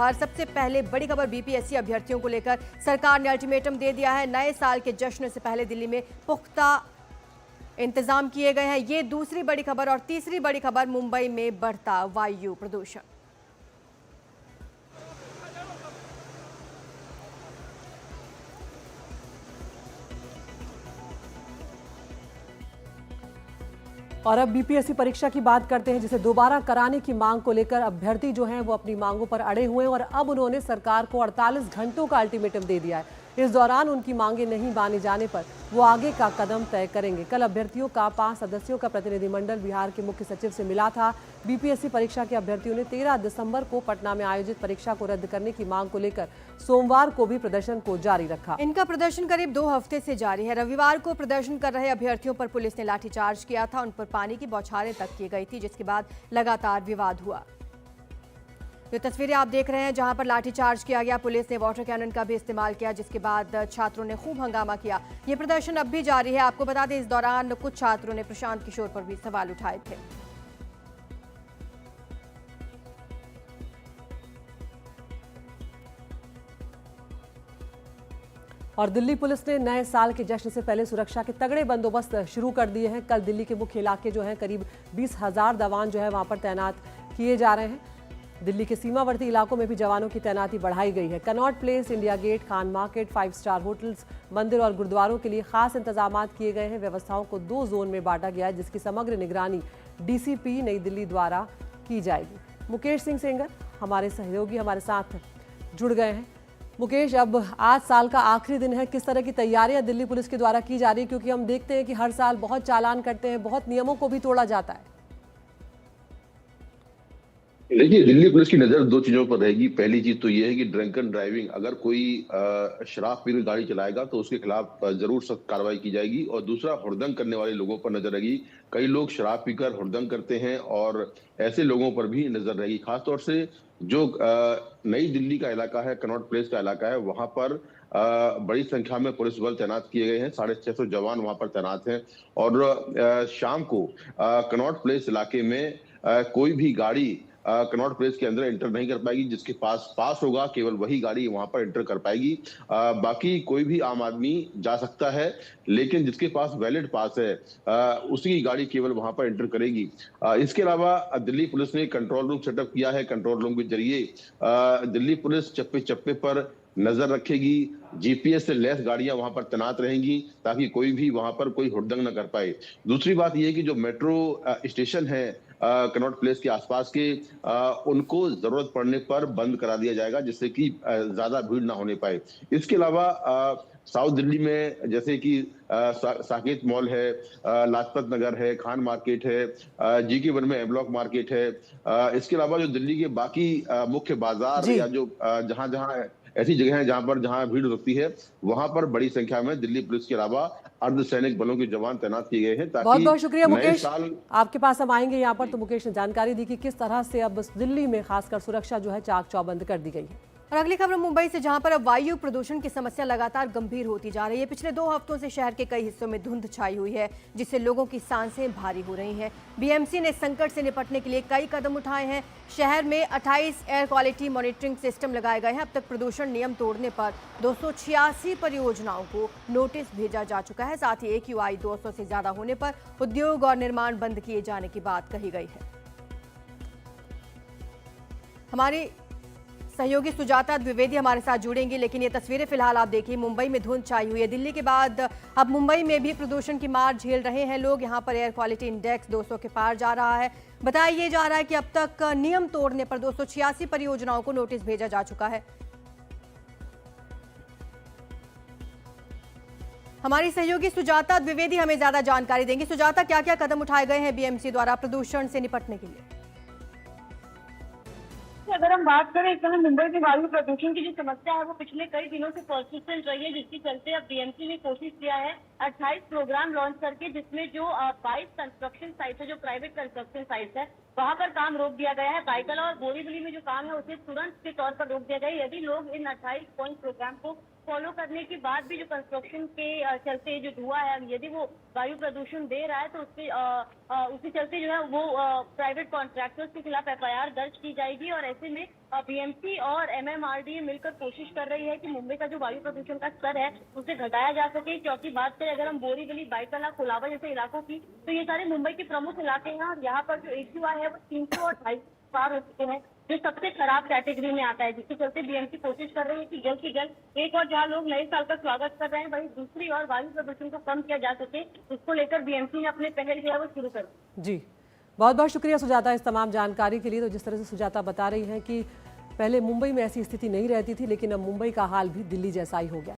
और सबसे पहले बड़ी खबर बीपीएससी अभ्यर्थियों को लेकर सरकार ने अल्टीमेटम दे दिया है। नए साल के जश्न से पहले दिल्ली में पुख्ता इंतजाम किए गए हैं। ये दूसरी बड़ी खबर। और तीसरी बड़ी खबर, मुंबई में बढ़ता वायु प्रदूषण। और अब बीपीएससी परीक्षा की बात करते हैं, जिसे दोबारा कराने की मांग को लेकर अभ्यर्थी जो हैं वो अपनी मांगों पर अड़े हुए हैं और अब उन्होंने सरकार को 48 घंटों का अल्टीमेटम दे दिया है। इस दौरान उनकी मांगे नहीं माने जाने पर वो आगे का कदम तय करेंगे। कल अभ्यर्थियों का 5 सदस्यों का प्रतिनिधिमंडल बिहार के मुख्य सचिव से मिला था। बीपीएससी परीक्षा के अभ्यर्थियों ने 13 दिसंबर को पटना में आयोजित परीक्षा को रद्द करने की मांग को लेकर सोमवार को भी प्रदर्शन को जारी रखा। इनका प्रदर्शन करीब 2 हफ्ते से जारी है। रविवार को प्रदर्शन कर रहे अभ्यर्थियों पर पुलिस ने लाठीचार्ज किया था। उन पर पानी की बौछारें तक की गई थी, जिसके बाद लगातार विवाद हुआ। ये तस्वीरें आप देख रहे हैं जहां पर लाठीचार्ज किया गया। पुलिस ने वाटर कैनन का भी इस्तेमाल किया, जिसके बाद छात्रों ने खूब हंगामा किया। ये प्रदर्शन अब भी जारी है। आपको बता दें, इस दौरान कुछ छात्रों ने प्रशांत किशोर पर भी सवाल उठाए थे। और दिल्ली पुलिस ने नए साल के जश्न से पहले सुरक्षा के तगड़े बंदोबस्त शुरू कर दिए हैं। कल दिल्ली के मुख्य इलाके जो हैं, करीब 20,000 जवान जो है वहां पर तैनात किए जा रहे हैं। दिल्ली के सीमावर्ती इलाकों में भी जवानों की तैनाती बढ़ाई गई है। कनॉट प्लेस, इंडिया गेट, खान मार्केट, 5 स्टार होटल्स, मंदिर और गुरुद्वारों के लिए खास इंतजाम किए गए हैं। व्यवस्थाओं को 2 जोन में बांटा गया है, जिसकी समग्र निगरानी डीसीपी नई दिल्ली द्वारा की जाएगी। मुकेश सिंह सेंगर हमारे सहयोगी हमारे साथ जुड़ गए हैं। मुकेश, अब आज साल का आखिरी दिन है, किस तरह की तैयारियां दिल्ली पुलिस के द्वारा की जा रही है? क्योंकि हम देखते हैं कि हर साल बहुत चालान करते हैं, बहुत नियमों को भी तोड़ा जाता है। देखिए, दिल्ली पुलिस की नजर 2 चीजों पर रहेगी। पहली चीज तो ये है कि ड्रंकन ड्राइविंग, अगर कोई शराब पीकर गाड़ी चलाएगा तो उसके खिलाफ जरूर सख्त कार्रवाई की जाएगी। और दूसरा, हुड़दंग करने वाले लोगों पर नजर रहेगी। कई लोग शराब पीकर हुड़दंग करते हैं और ऐसे लोगों पर भी नजर रहेगी। खासतौर से जो नई दिल्ली का इलाका है, कनॉट प्लेस का इलाका है, वहां पर बड़ी संख्या में पुलिस बल तैनात किए गए हैं। 650 जवान वहां पर तैनात हैं। और शाम को कनॉट प्लेस इलाके में कोई भी गाड़ी कनॉट प्लेस के अंदर एंटर नहीं कर पाएगी। जिसके पास होगा, केवल वही गाड़ी वहां पर एंटर कर पाएगी। बाकी कोई भी आम आदमी जा सकता है, लेकिन जिसके पास वैलिड पास है उसी की गाड़ी केवल वहां पर एंटर करेगी। इसके अलावा दिल्ली पुलिस ने कंट्रोल रूम सेटअप किया है। कंट्रोल रूम के जरिए दिल्ली पुलिस चप्पे चप्पे पर नजर रखेगी। जीपीएस से लैस गाड़ियां वहां पर तैनात रहेंगी, ताकि कोई भी वहां पर कोई हुड़दंग न कर पाए। दूसरी बात यह है कि जो मेट्रो स्टेशन है कनॉट प्लेस के आसपास के, उनको जरूरत पड़ने पर बंद करा दिया जाएगा, जिससे कि ज्यादा भीड़ ना होने पाए। इसके अलावा साउथ दिल्ली में जैसे कि साकेत मॉल है, लाजपत नगर है, खान मार्केट है, जीके वन में ए ब्लॉक मार्केट है। इसके अलावा जो दिल्ली के बाकी मुख्य बाजार या जो जहां जहां ऐसी जगह है जहां भीड़ होती है, वहां पर बड़ी संख्या में दिल्ली पुलिस के अलावा अर्धसैनिक बलों के जवान तैनात किए गए हैं। ताकि बहुत बहुत शुक्रिया मुकेश। साल आपके पास हम आएंगे यहाँ पर। तो मुकेश ने जानकारी दी कि किस तरह से अब दिल्ली में खासकर सुरक्षा जो है चाक चौबंद कर दी गई है। और अगली खबर मुंबई से, जहां पर अब वायु प्रदूषण की समस्या लगातार गंभीर होती जा रही है। पिछले 2 हफ्तों से शहर के कई हिस्सों में धुंध छाई हुई है, जिससे लोगों की सांसें भारी हो रही हैं। बीएमसी ने संकट से निपटने के लिए कई कदम उठाए हैं। शहर में 28 एयर क्वालिटी मॉनिटरिंग सिस्टम लगाए गए हैं। अब तक प्रदूषण नियम तोड़ने पर 286 परियोजनाओं को नोटिस भेजा जा चुका है। साथ ही AQI 200 से ज्यादा होने पर उद्योग और निर्माण बंद किए जाने की बात कही गई है। हमारी सहयोगी सुजाता द्विवेदी हमारे साथ जुड़ेंगी, लेकिन ये तस्वीरें फिलहाल आप देखिए, मुंबई में धुंध छाई हुई है। दिल्ली के बाद अब मुंबई में भी प्रदूषण की मार झेल रहे हैं लोग। यहाँ पर एयर क्वालिटी इंडेक्स 200 के पार जा रहा है। बताया जा रहा है कि अब तक नियम तोड़ने पर 286 परियोजनाओं को नोटिस भेजा जा चुका है। हमारी सहयोगी सुजाता द्विवेदी हमें ज्यादा जानकारी देंगी। सुजाता, क्या क्या कदम उठाए गए हैं बीएमसी द्वारा प्रदूषण से निपटने के लिए? अगर हम बात करें, इस समय मुंबई में वायु प्रदूषण की जो समस्या है वो पिछले कई दिनों से पर्सिस्टेंट रही है, जिसके चलते अब बीएमसी ने कोशिश किया है 28 प्रोग्राम लॉन्च करके, जिसमें जो 22 कंस्ट्रक्शन साइट है, जो प्राइवेट कंस्ट्रक्शन साइट है, वहां पर काम रोक दिया गया है। बाइकल और बोरीवली में जो काम है उसे तुरंत के तौर पर रोक दिया गया है। यदि लोग इन 28 पॉइंट प्रोग्राम को फॉलो करने के बाद भी जो कंस्ट्रक्शन के चलते जो धुआं है, यदि वो वायु प्रदूषण दे रहा है, तो उसके चलते जो है वो प्राइवेट कॉन्ट्रैक्टर्स के खिलाफ FIR दर्ज की जाएगी। और ऐसे में बीएमसी और एमएमआरडीए मिलकर कोशिश कर रही है कि मुंबई का जो वायु प्रदूषण का स्तर है उसे घटाया जा सके। क्योंकि बात करें अगर हम बोरीवली, बाईतला, कोलाबा जैसे इलाकों की, तो ये सारे मुंबई के प्रमुख इलाके हैं और यहाँ पर जो AQI है वो 300 और 250 पार हो चुके हैं, जो सबसे खराब कैटेगरी में आता है। जिसके चलते बीएमसी कोशिश कर रही है कि जल्द से जल्द एक और जहाँ लोग नए साल का स्वागत कर रहे हैं वहीं दूसरी और वायु प्रदूषण को कम किया जा सके, उसको लेकर बीएमसी ने अपने पहल जो है वो शुरू कर दी। जी, बहुत बहुत शुक्रिया सुजाता इस तमाम जानकारी के लिए। तो जिस तरह से सुजाता बता रही हैं कि पहले मुंबई में ऐसी स्थिति नहीं रहती थी, लेकिन अब मुंबई का हाल भी दिल्ली जैसा ही हो गया।